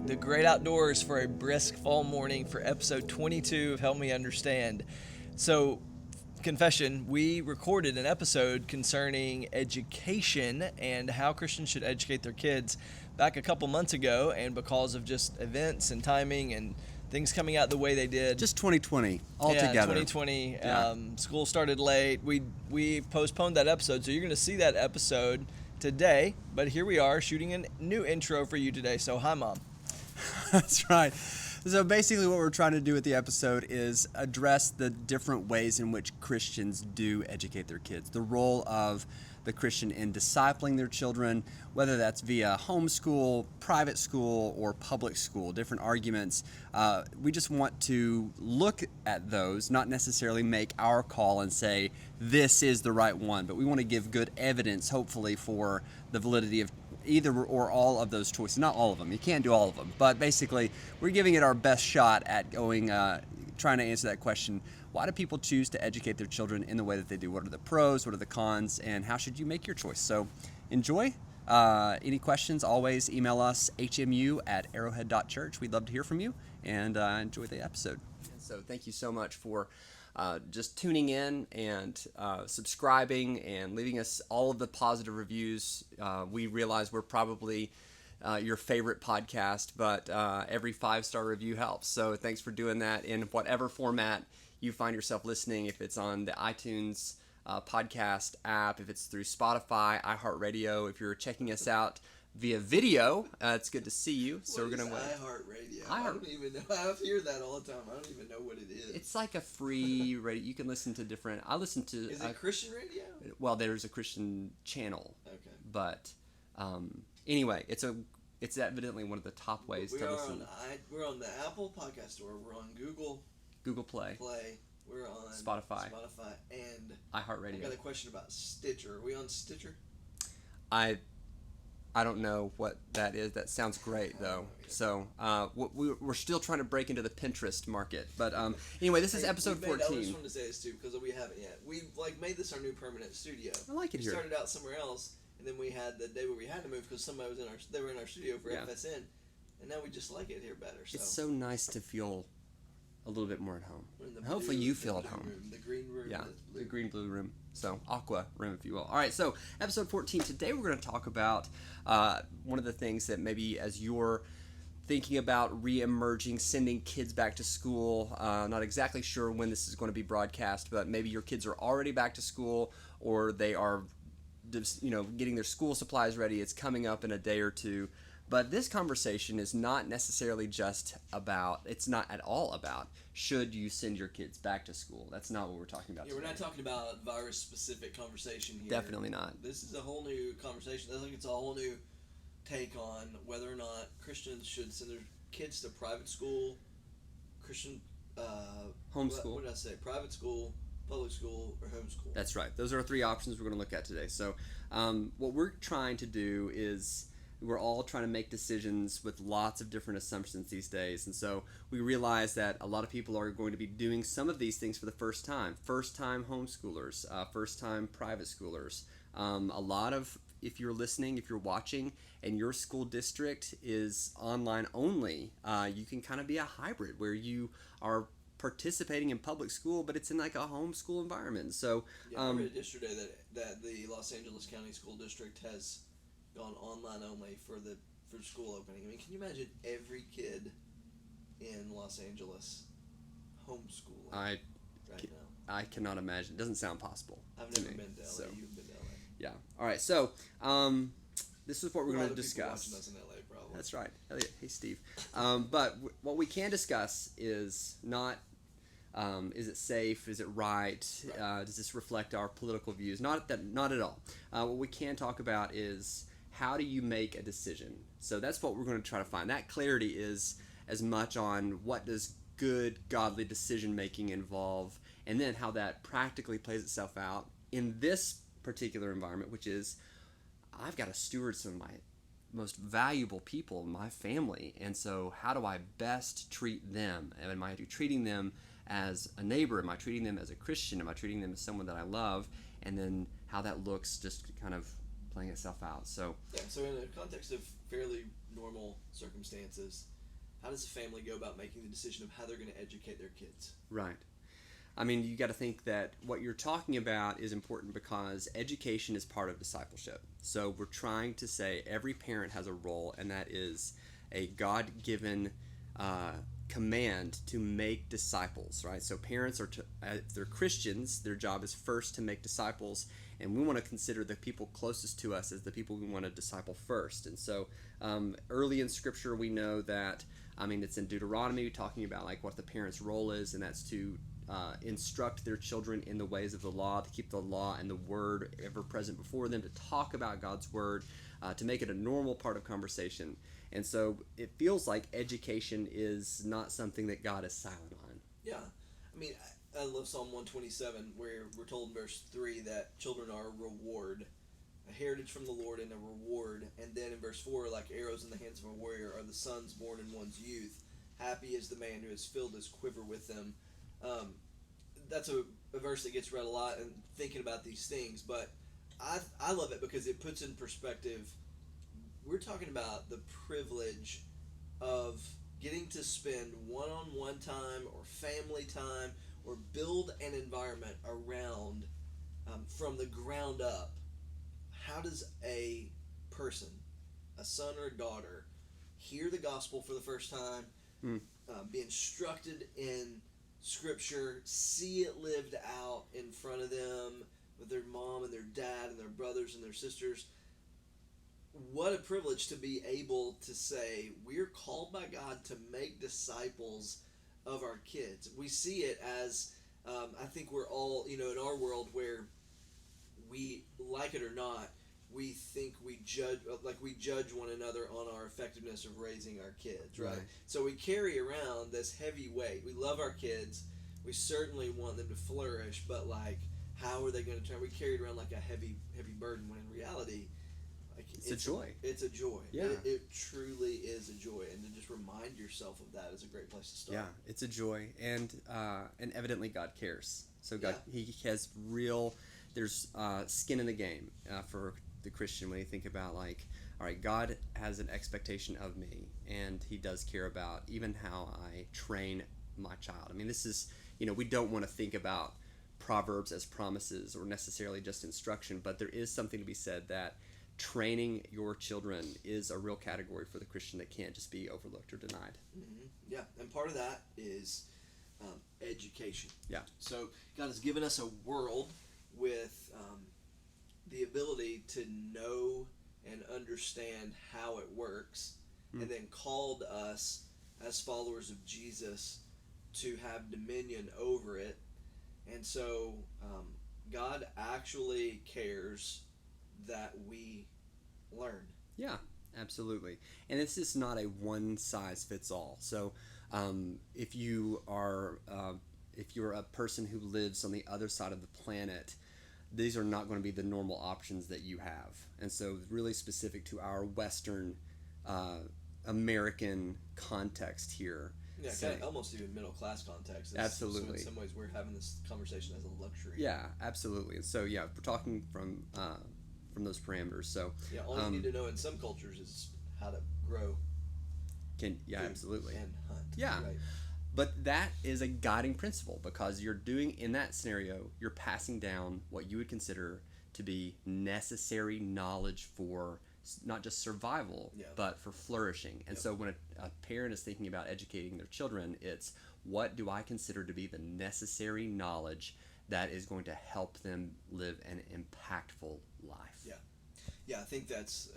the great outdoors for a brisk fall morning for episode 22 of Help Me Understand. So, confession, we recorded an episode concerning education and how Christians should educate their kids back a couple months ago, and because of just events and timing and things coming out the way they did. Just 2020 altogether. Yeah, 2020. School started late. We postponed that episode, so you're going to see that episode today, but here we are shooting a new intro for you today. So hi, Mom. That's right. So basically what we're trying to do with the episode is address the different ways in which Christians do educate their kids, the role of the Christian in discipling their children, whether that's via homeschool, private school, or public school, different arguments. We just want to look at those, not necessarily make our call and say, this is the right one, but we want to give good evidence, hopefully, for the validity of either or all of those choices. Not all of them. You can't do all of them. But basically, we're giving it our best shot at trying to answer that question. Why do people choose to educate their children in the way that they do? What are the pros? What are the cons? And how should you make your choice? So enjoy. Any questions, always email us, hmu@arrowhead.church. We'd love to hear from you, and enjoy the episode. So thank you so much for just tuning in and subscribing and leaving us all of the positive reviews. We realize we're probably your favorite podcast, but every 5-star review helps. So thanks for doing that in whatever format you find yourself listening, if it's on the iTunes podcast app, if it's through Spotify, iHeartRadio. If you're checking us out via video, it's good to see you. So What we're gonna iHeartRadio? I don't even know. I hear that all the time. I don't even know what it is. It's like a free radio. You can listen to different. I listen to. Is it Christian radio? Well, there's a Christian channel. Okay. But anyway, it's evidently one of the top ways to listen. We're on the Apple Podcast Store. We're on Google Play. We're on Spotify, and iHeartRadio. I got a question about Stitcher. Are we on Stitcher? I don't know what that is. That sounds great though. Okay. So we're still trying to break into the Pinterest market. But anyway, this is episode 14. I just wanted to say this too because we haven't yet. We made this our new permanent studio. I like it here. We started out somewhere else, and then we had the day where we had to move because somebody was they were in our studio for FSN, and now we just like it here better. So. It's so nice to feel a little bit more at home. Hopefully you feel at home. The green room. Yeah, the green-blue room. So, aqua room, if you will. All right, so episode 14. Today we're going to talk about one of the things that maybe as you're thinking about re-emerging, sending kids back to school, not exactly sure when this is going to be broadcast, but maybe your kids are already back to school or they are getting their school supplies ready. It's coming up in a day or two. But this conversation is not necessarily just about, it's not at all about, should you send your kids back to school? That's not what we're talking about today. We're not talking about a virus-specific conversation here. Definitely not. This is a whole new conversation. I think it's a whole new take on whether or not Christians should send their kids to private school, Christian... homeschool. What did I say? Private school, public school, or homeschool. That's right. Those are 3 options we're going to look at today. So what we're trying to do is... We're all trying to make decisions with lots of different assumptions these days. And so we realize that a lot of people are going to be doing some of these things for the first time. First-time homeschoolers, first-time private schoolers. A lot of, if you're listening, if you're watching, and your school district is online only, you can kind of be a hybrid where you are participating in public school, but it's in like a homeschool environment. So I read yesterday that the Los Angeles County School District has gone online only for school opening. I mean, can you imagine every kid in Los Angeles homeschooling right now? I cannot imagine. It doesn't sound possible. I've never been to LA. So. You've been to LA. Yeah. All right. So this is what we're going to discuss. Watching us in LA, probably. That's right. Elliot. Hey, Steve. But what we can discuss is not is it safe? Is it right? Does this reflect our political views? Not at all. What we can talk about is how do you make a decision? So that's what we're going to try to find. That clarity is as much on what does good, godly decision making involve, and then how that practically plays itself out in this particular environment, which is I've got to steward some of my most valuable people, my family, and so how do I best treat them? Am I treating them as a neighbor? Am I treating them as a Christian? Am I treating them as someone that I love? And then how that looks just kind of playing itself out. So in the context of fairly normal circumstances, how does a family go about making the decision of how they're going to educate their kids? Right. I mean, you got to think that what you're talking about is important because education is part of discipleship. So we're trying to say every parent has a role, and that is a God-given command to make disciples, right? So parents are, if they're Christians, their job is first to make disciples, and we want to consider the people closest to us as the people we want to disciple first. And so early in Scripture, we know that, I mean, it's in Deuteronomy talking about like what the parent's role is, and that's to instruct their children in the ways of the law, to keep the law and the word ever present before them, to talk about God's word, to make it a normal part of conversation. And so it feels like education is not something that God is silent on. Yeah. I mean, I love Psalm 127, where we're told in verse 3 that children are a reward, a heritage from the Lord and a reward. And then in verse 4, like arrows in the hands of a warrior are the sons born in one's youth. Happy is the man who has filled his quiver with them. That's a verse that gets read a lot and thinking about these things, but I love it because it puts in perspective. We're talking about the privilege of getting to spend one-on-one time or family time or build an environment around from the ground up. How does a person, a son or a daughter, hear the gospel for the first time, be instructed in Scripture, see it lived out in front of them with their mom and their dad and their brothers and their sisters? What a privilege to be able to say we're called by God to make disciples of our kids. We see it as, I think we're all, in our world where we, like it or not, we think we judge one another on our effectiveness of raising our kids, right? So we carry around this heavy weight. We love our kids. We certainly want them to flourish, but like, how are they going to turn? We carry it around like a heavy burden, when in reality, like it's a joy. It's a joy. Yeah. It truly is a joy, and to just remind yourself of that is a great place to start. Yeah, it's a joy, and evidently God cares. So God, He has there's skin in the game for the Christian when you think about like, all right, God has an expectation of me, and He does care about even how I train my child. I mean, this is, we don't want to think about Proverbs as promises or necessarily just instruction, but there is something to be said that training your children is a real category for the Christian that can't just be overlooked or denied. Mm-hmm. Yeah, and part of that is education. Yeah. So God has given us a world with the ability to know and understand how it works, and then called us as followers of Jesus to have dominion over it. And so God actually cares that we learn. Yeah, absolutely. And this is not a one size fits all. So if you're a person who lives on the other side of the planet, these are not going to be the normal options that you have. And so really specific to our Western American context here. Yeah, kind of almost even middle class context. Absolutely. So in some ways we're having this conversation as a luxury. Yeah, absolutely. And so we're talking from those parameters. So all you need to know in some cultures is how to grow. Absolutely. And hunt. Yeah. Right. But that is a guiding principle, because you're doing, in that scenario, you're passing down what you would consider to be necessary knowledge for not just survival, but for flourishing. And so when a parent is thinking about educating their children, it's, what do I consider to be the necessary knowledge that is going to help them live an impactful life? Yeah, I think that's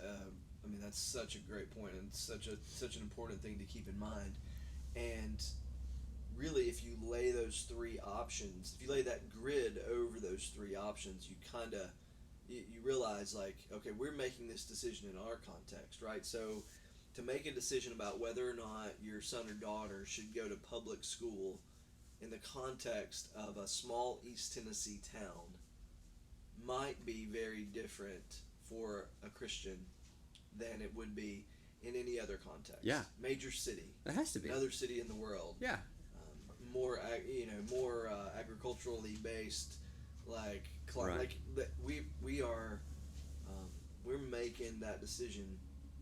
that's such a great point, and such an important thing to keep in mind. And really, if you lay those three options, if you lay that grid over those three options, you realize, like, okay, we're making this decision in our context, right? So to make a decision about whether or not your son or daughter should go to public school in the context of a small East Tennessee town might be very different for a Christian than it would be in any other context. Yeah. Major city. It has to be. Another city in the world. Yeah. More agriculturally based, like we're making that decision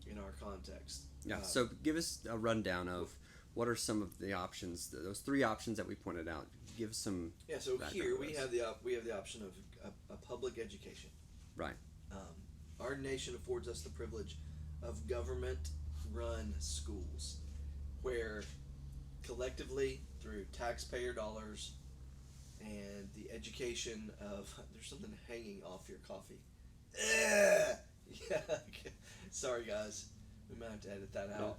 in our context. Yeah. So give us a rundown of what are some of the options? Those three options that we pointed out. Give some. Yeah. So background here on we those. have the option of a public education. Right. Our nation affords us the privilege of government-run schools, where collectively, through taxpayer dollars and the education of, there's something hanging off your coffee. Yeah. Sorry, guys. We might have to edit that out.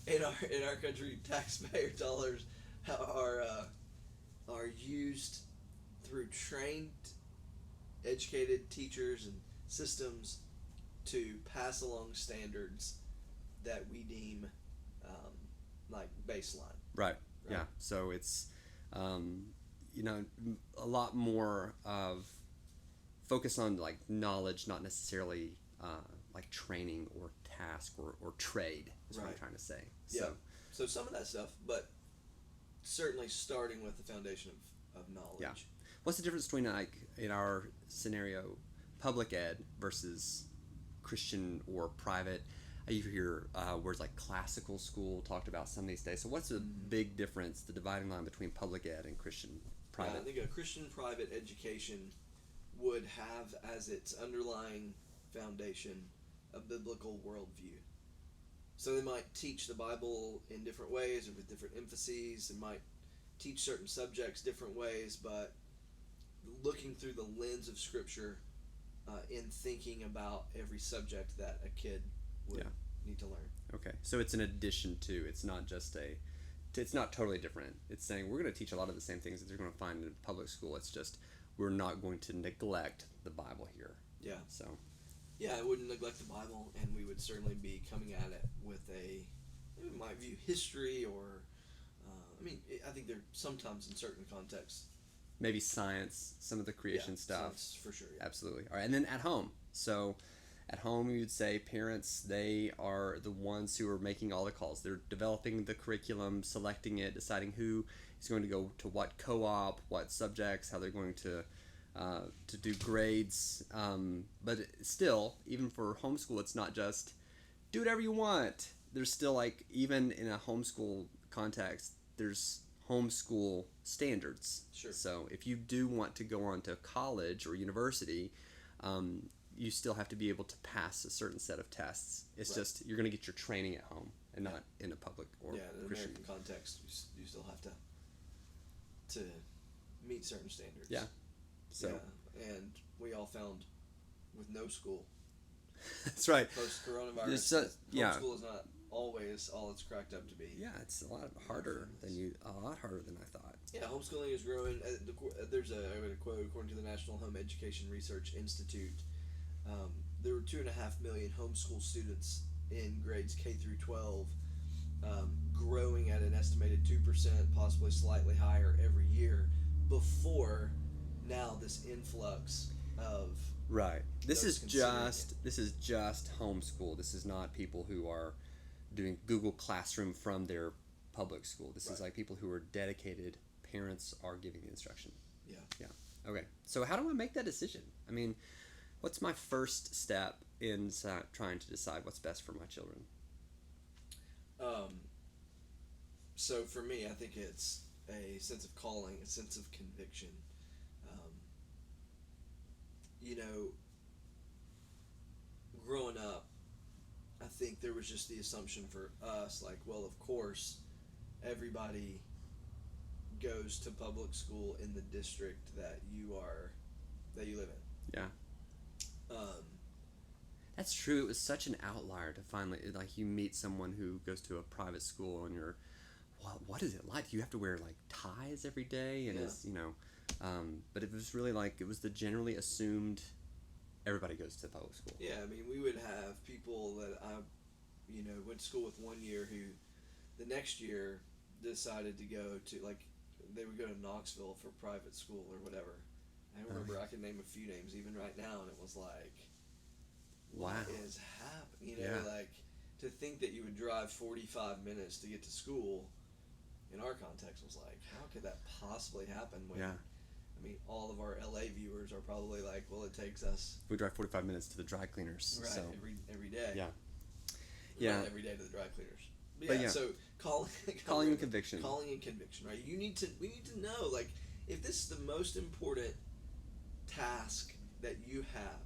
In our country, taxpayer dollars are used through trained, educated teachers and systems to pass along standards that we deem like baseline. Right. Yeah. So it's a lot more of focus on like knowledge, not necessarily like training or task or trade is what I'm trying to say. So some of that stuff, but certainly starting with the foundation of knowledge. Yeah. What's the difference between, like, in our scenario, public ed versus Christian or private? You hear words like classical school talked about some of these days. So what's the big difference, the dividing line between public ed and Christian private? I think a Christian private education would have as its underlying foundation a biblical worldview. So they might teach the Bible in different ways or with different emphases. They might teach certain subjects different ways, but looking through the lens of Scripture in thinking about every subject that a kid would need to learn. Okay, so it's an addition to, it's not just it's not totally different. It's saying we're going to teach a lot of the same things that they're going to find in public school. It's just we're not going to neglect the Bible here. Yeah. So. Yeah, I wouldn't neglect the Bible, and we would certainly be coming at it with we might view history or, I think there sometimes in certain contexts. Maybe science, some of the creation stuff. Science for sure. Yeah. Absolutely. All right, and then at home. So at home, you'd say parents, they are the ones who are making all the calls. They're developing the curriculum, selecting it, deciding who is going to go to what co-op, what subjects, how they're going to do grades. But still, even for homeschool, it's not just do whatever you want. There's still, like, even in a homeschool context, there's homeschool standards. Sure. So if you do want to go on to college or university, you still have to be able to pass a certain set of tests. It's just you're going to get your training at home and not in a public or in an Christian American context. You still have to meet certain standards. Yeah. So. Yeah, and we all found with no school. That's right. Post coronavirus, homeschool is not always all it's cracked up to be. Yeah, it's a lot harder than I thought. Yeah, homeschooling is growing. There's a quote according to the National Home Education Research Institute. There were 2.5 million homeschool students in grades K through 12, growing at an estimated 2%, possibly slightly higher every year. Before now, this influx of This is just homeschool. This is not people who are doing Google Classroom from their public school. This is like people who are dedicated. Parents are giving the instruction. Yeah. Okay. So how do I make that decision? I mean, what's my first step in trying to decide what's best for my children? So for me, I think it's a sense of calling, a sense of conviction. Growing up, I think there was just the assumption for us, like, well, of course, everybody goes to public school in the district that you live in. Yeah. That's true. It was such an outlier to finally, like, you meet someone who goes to a private school and you're, well, what is it like? You have to wear, like, ties every day, and it's, but it was really like, it was the generally assumed everybody goes to public school. Yeah, I mean, we would have people that I, went to school with one year who the next year decided to go to, like, they would go to Knoxville for private school or whatever. I remember I can name a few names even right now, and it was like, wow, what is happening? Like, to think that you would drive 45 minutes to get to school in our context was like, how could that possibly happen when, I mean, all of our LA viewers are probably like, well, it takes us... We drive 45 minutes to the dry cleaners. Right, so. every day. Yeah. Not every day to the dry cleaners. But yeah. So calling Calling and conviction. Calling and conviction, right? We need to know, like, if this is the most important task that you have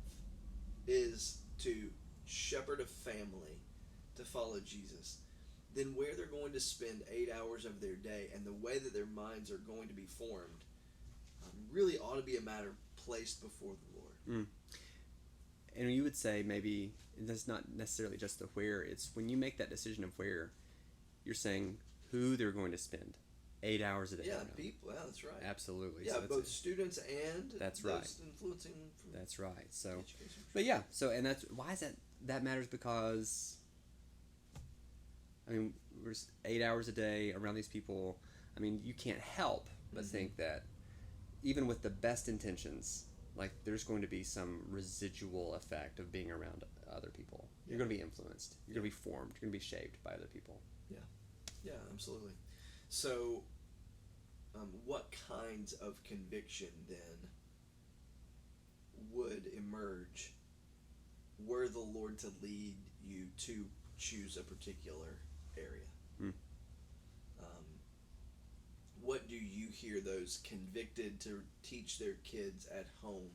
is to shepherd a family to follow Jesus, then where they're going to spend 8 hours of their day and the way that their minds are going to be formed really ought to be a matter placed before the Lord. And you would say maybe that's not necessarily just the where, it's when you make that decision of where, you're saying who they're going to spend 8 hours a day. Yeah, people. Yeah, that's right. Absolutely. Yeah, so both students and that's those right. influencing. From that's right. So, education. but yeah. So, and that's why is that matters, because I mean, we're 8 hours a day around these people. I mean, you can't help but think that even with the best intentions, like, there's going to be some residual effect of being around other people. You're going to be influenced. You're going to be formed. You're going to be shaped by other people. Yeah, absolutely. So, what kinds of conviction then would emerge were the Lord to lead you to choose a particular area? What do you hear those convicted to teach their kids at home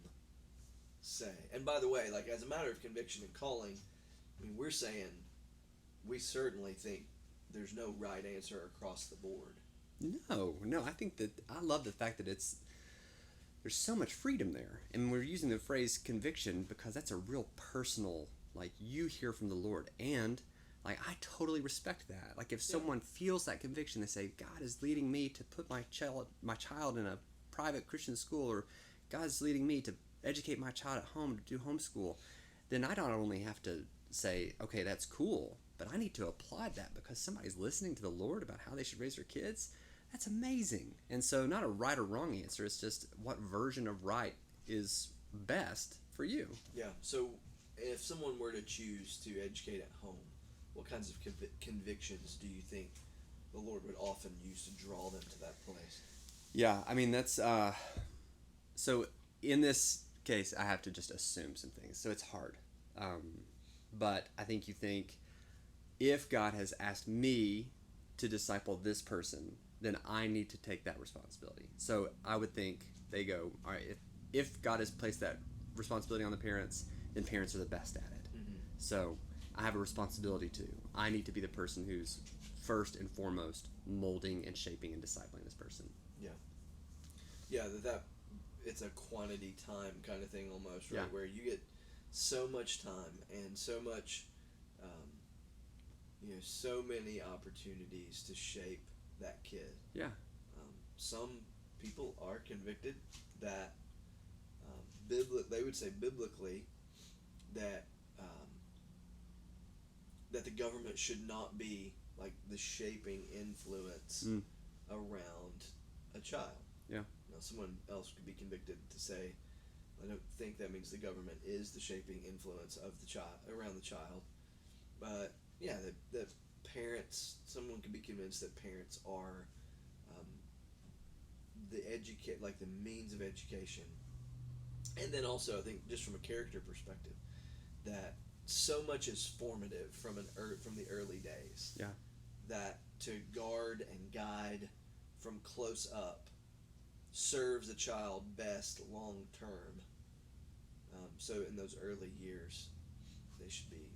say? And by the way, like, as a matter of conviction and calling, I mean, we're saying we certainly think there's no right answer across the board. No, I think that I love the fact that there's so much freedom there. And we're using the phrase conviction because that's a real personal, like, you hear from the Lord. And, like, I totally respect that. Like, if someone feels that conviction, they say, God is leading me to put my child in a private Christian school, or God's leading me to educate my child at home to do homeschool, then I don't only have to say, okay, that's cool, but I need to apply that because somebody's listening to the Lord about how they should raise their kids. That's amazing. And so, not a right or wrong answer, it's just what version of right is best for you. Yeah, so if someone were to choose to educate at home, what kinds of convictions do you think the Lord would often use to draw them to that place? Yeah, I mean, that's so in this case, I have to just assume some things, so it's hard. But I think you think, if God has asked me to disciple this person, then I need to take that responsibility. So I would think they go, all right, if God has placed that responsibility on the parents, then parents are the best at it. So I have a responsibility too. I need to be the person who's first and foremost molding and shaping and discipling this person. Yeah, that it's a quantity time kind of thing almost, right? Yeah. Where you get so much time and so much, so many opportunities to shape that kid. Yeah. Some people are convicted that they would say biblically that that the government should not be like the shaping influence around a child. Yeah. Now, someone else could be convicted to say, I don't think that means the government is the shaping influence of the child around the child. But yeah, the parents. Someone could be convinced that parents are the means of education, and then also I think just from a character perspective, that so much is formative from the early days. Yeah. That to guard and guide from close up serves a child best long term. So in those early years, they should be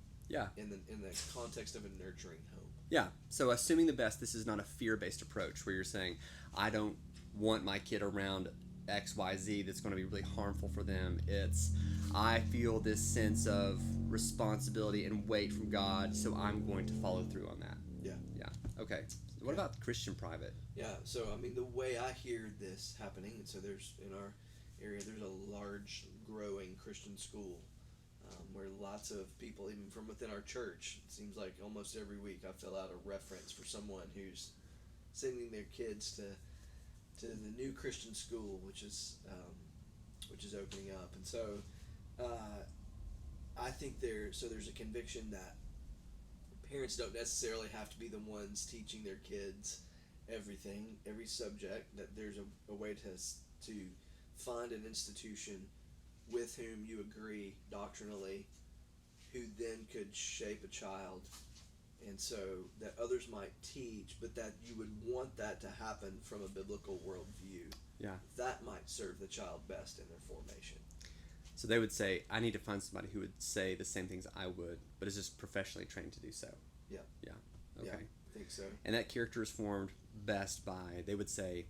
in the context of a nurturing home. Yeah. So assuming the best, this is not a fear-based approach where you're saying, I don't want my kid around XYZ that's going to be really harmful for them. It's, I feel this sense of responsibility and weight from God, so I'm going to follow through on that. Yeah. Okay. What about Christian private? Yeah. So I mean, the way I hear this happening, and so there's in our area there's a large growing Christian school where lots of people, even from within our church, it seems like almost every week I fill out a reference for someone who's sending their kids to the new Christian school, which is opening up. And so I think there's a conviction that parents don't necessarily have to be the ones teaching their kids everything, every subject, that there's a way to find an institution with whom you agree doctrinally, who then could shape a child And so that others might teach, but that you would want that to happen from a biblical worldview. Yeah. That might serve the child best in their formation. So they would say, I need to find somebody who would say the same things I would, but is just professionally trained to do so. Yeah. Yeah. Okay. Yeah, I think so. And that character is formed best by, they would say,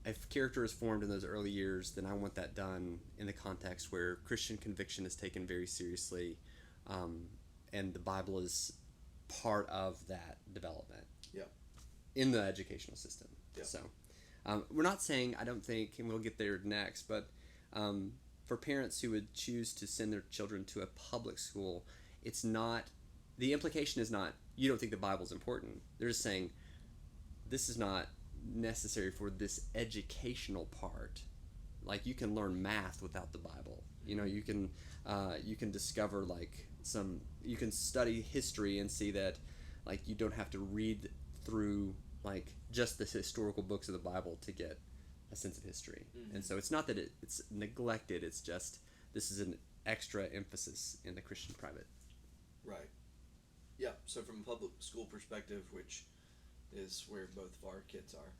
if character is formed in those early years, then I want that done in the context where Christian conviction is taken very seriously, and the Bible is part of that development. Yeah. In the educational system. Yeah. So, we're not saying, I don't think, and we'll get there next, but for parents who would choose to send their children to a public school, it's not, the implication is not, you don't think the Bible's important. They're just saying, this is not necessary for this educational part. Like, you can learn math without the Bible. You know, you can discover you can study history and see that, like, you don't have to read through like just the historical books of the Bible to get a sense of history. Mm-hmm. And so it's not that it's neglected, it's just this is an extra emphasis in the Christian private. Right. Yeah, so from a public school perspective, which is where both of our kids are.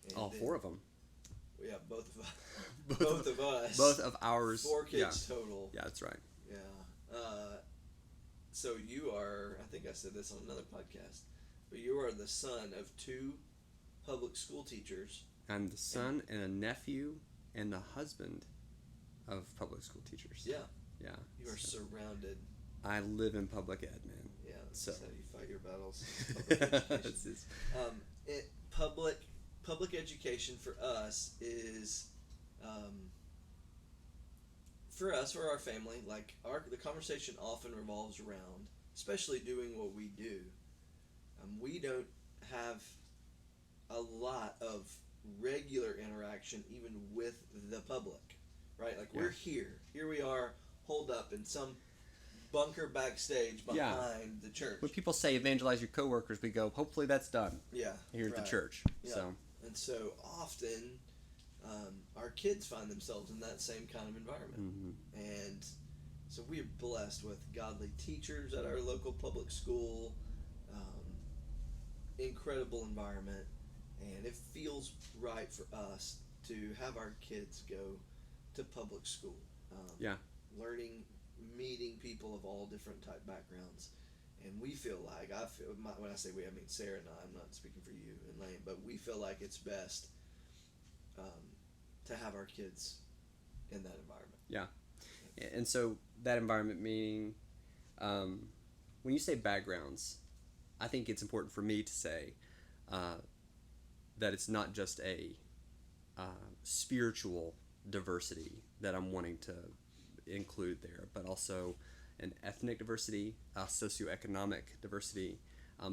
And all four of them. Yeah, both of us. Both of ours. 4 kids total. Yeah, that's right. Yeah. So you are, I think I said this on another podcast, but you are the son of 2 public school teachers. I'm the son and a nephew and the husband of public school teachers. Yeah. Yeah. You are surrounded. I live in public ed, man. Yeah, that's so. how you fight your battles. Public education for us is, for our family, like the conversation often revolves around, especially doing what we do. We don't have a lot of regular interaction even with the public, right? Like we're here we are, holed up in some bunker backstage behind the church. When people say evangelize your coworkers, we go, hopefully that's done. Yeah, here at the church. Yeah. So often, our kids find themselves in that same kind of environment, mm-hmm. and so we're blessed with godly teachers at our local public school. Incredible environment, and it feels right for us to have our kids go to public school. Learning, meeting people of all different type backgrounds, and we feel like when I say we, I mean Sarah and I'm not speaking for you and Lane, but we feel like it's best to have our kids in that environment. Yeah, and so that environment meaning, when you say backgrounds, I think it's important for me to say that it's not just a spiritual diversity that I'm wanting to include there, but also an ethnic diversity, socioeconomic diversity,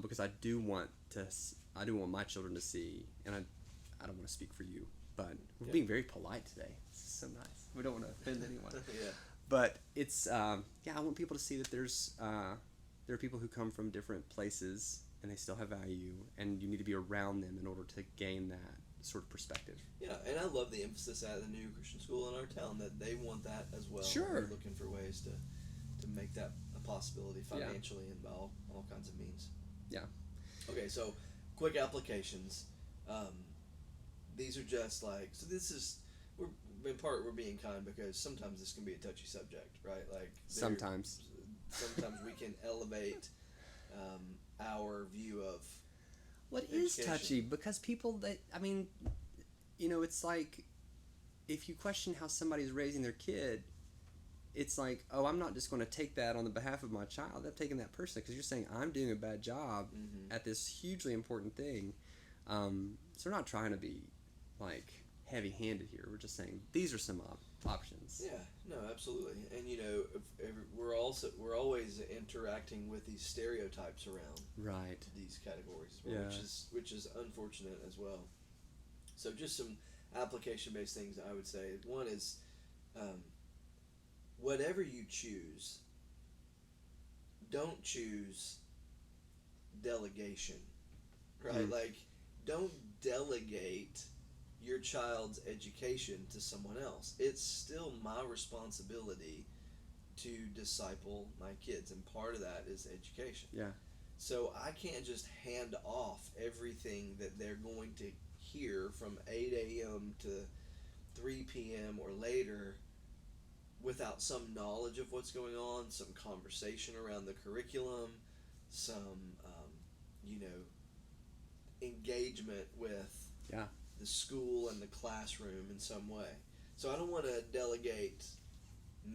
because I do want my children to see, and I don't want to speak for you, but we're being very polite today. This is so nice. We don't want to offend anyone. Yeah. But it's I want people to see that there are people who come from different places and they still have value, and you need to be around them in order to gain that sort of perspective. Yeah, and I love the emphasis at the new Christian school in our town that they want that as well. Sure. They're looking for ways to make that a possibility financially and by all kinds of means. Yeah. Okay, so quick applications. These are just so this is, we're being kind because sometimes this can be a touchy subject, right? Like sometimes we can elevate our view of what is touchy, because people it's like if you question how somebody's raising their kid, it's like, oh, I'm not just going to take that on the behalf of my child. I'm taking that personally because you're saying I'm doing a bad job at this hugely important thing. So we're not trying to be heavy-handed here. We're just saying these are some options. Yeah, no, absolutely. And we're always interacting with these stereotypes around these categories, which is unfortunate as well. So just some application-based things I would say. One is whatever you choose, don't choose delegation, right? Don't delegate your child's education to someone else. It's still my responsibility to disciple my kids, and part of that is education. Yeah. So I can't just hand off everything that they're going to hear from 8 a.m. to 3 p.m. or later without some knowledge of what's going on, some conversation around the curriculum, some, engagement with Yeah. the school and the classroom in some way. So I don't want to delegate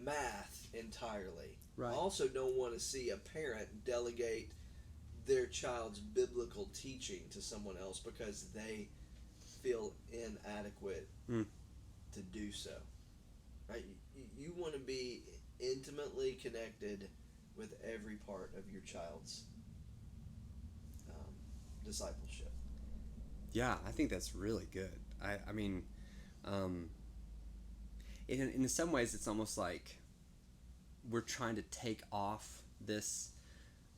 math entirely. Right. I also don't want to see a parent delegate their child's biblical teaching to someone else because they feel inadequate to do so. Right? You want to be intimately connected with every part of your child's discipleship. Yeah, I think that's really good. I mean, in some ways, it's almost like we're trying to take off this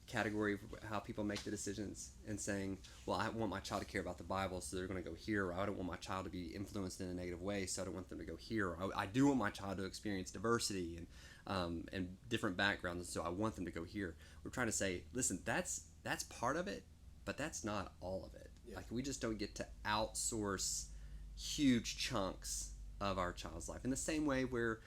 category of how people make the decisions and saying, well, I want my child to care about the Bible, so they're going to go here, or I don't want my child to be influenced in a negative way, so I don't want them to go here, or I do want my child to experience diversity and different backgrounds, so I want them to go here. We're trying to say, listen, that's part of it, but that's not all of it. Yeah. Like, we just don't get to outsource huge chunks of our child's life in the same way where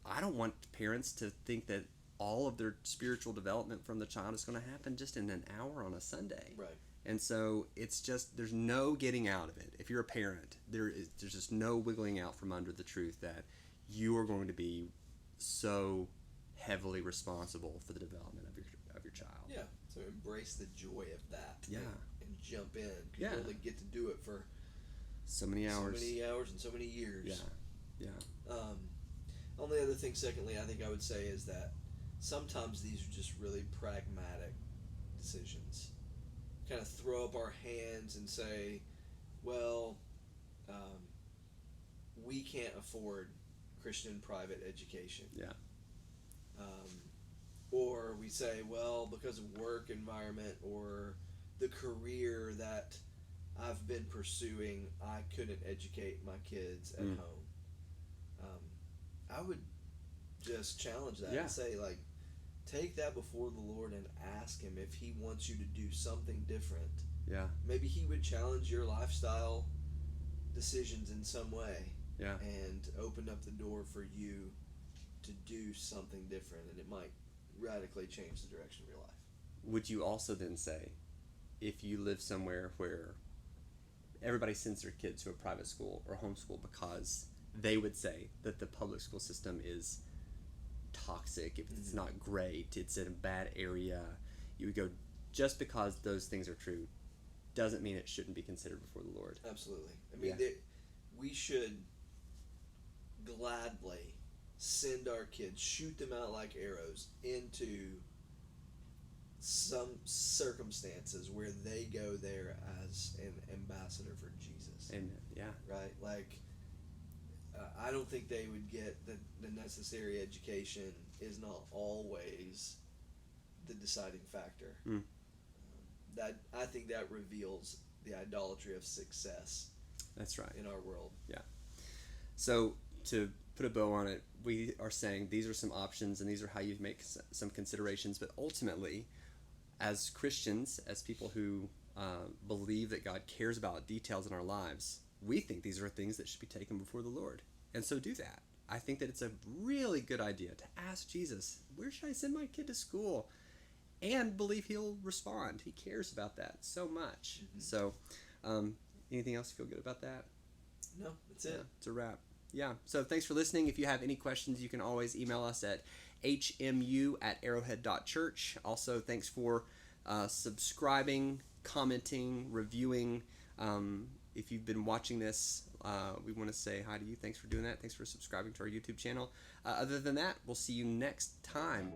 I don't want parents to think that all of their spiritual development from the child is going to happen just in an hour on a Sunday. Right. And so it's just, there's no getting out of it. If you're a parent, there's just no wiggling out from under the truth that you are going to be so heavily responsible for the development of your child. Yeah. So embrace the joy of that. Yeah. And jump in. Yeah. You only get to do it for so many hours. So many hours and so many years. Yeah. Only other thing, secondly, I think I would say is that sometimes these are just really pragmatic decisions. Kind of throw up our hands and say, well, we can't afford Christian private education. Yeah. Or we say, well, because of work environment or the career that I've been pursuing, I couldn't educate my kids at home. I would just challenge that and say, like, take that before the Lord and ask Him if He wants you to do something different. Yeah. Maybe He would challenge your lifestyle decisions in some way. Yeah. And open up the door for you to do something different, and it might radically change the direction of your life. Would you also then say, if you live somewhere where everybody sends their kid to a private school or homeschool because they would say that the public school system is toxic, if it's not great, it's in a bad area, you would go, just because those things are true doesn't mean it shouldn't be considered before the Lord. Absolutely. I mean, we should gladly send our kids, shoot them out like arrows into some circumstances where they go there as an ambassador for Jesus. Amen. Yeah. Right? Like, I don't think they would get the necessary education is not always the deciding factor. That I think that reveals the idolatry of success. That's right. In our world. Yeah. So to put a bow on it, we are saying these are some options and these are how you make some considerations, but ultimately, as Christians, as people who believe that God cares about details in our lives, we think these are things that should be taken before the Lord. And so do that. I think that it's a really good idea to ask Jesus, where should I send my kid to school? And believe He'll respond. He cares about that so much. So, anything else you feel good about that? No, that's it. It's a wrap. Yeah. So thanks for listening. If you have any questions, you can always email us at hmu@arrowhead.church. Also, thanks for subscribing, commenting, reviewing. If you've been watching this, we want to say hi to you. Thanks for doing that. Thanks for subscribing to our YouTube channel. Other than that, we'll see you next time.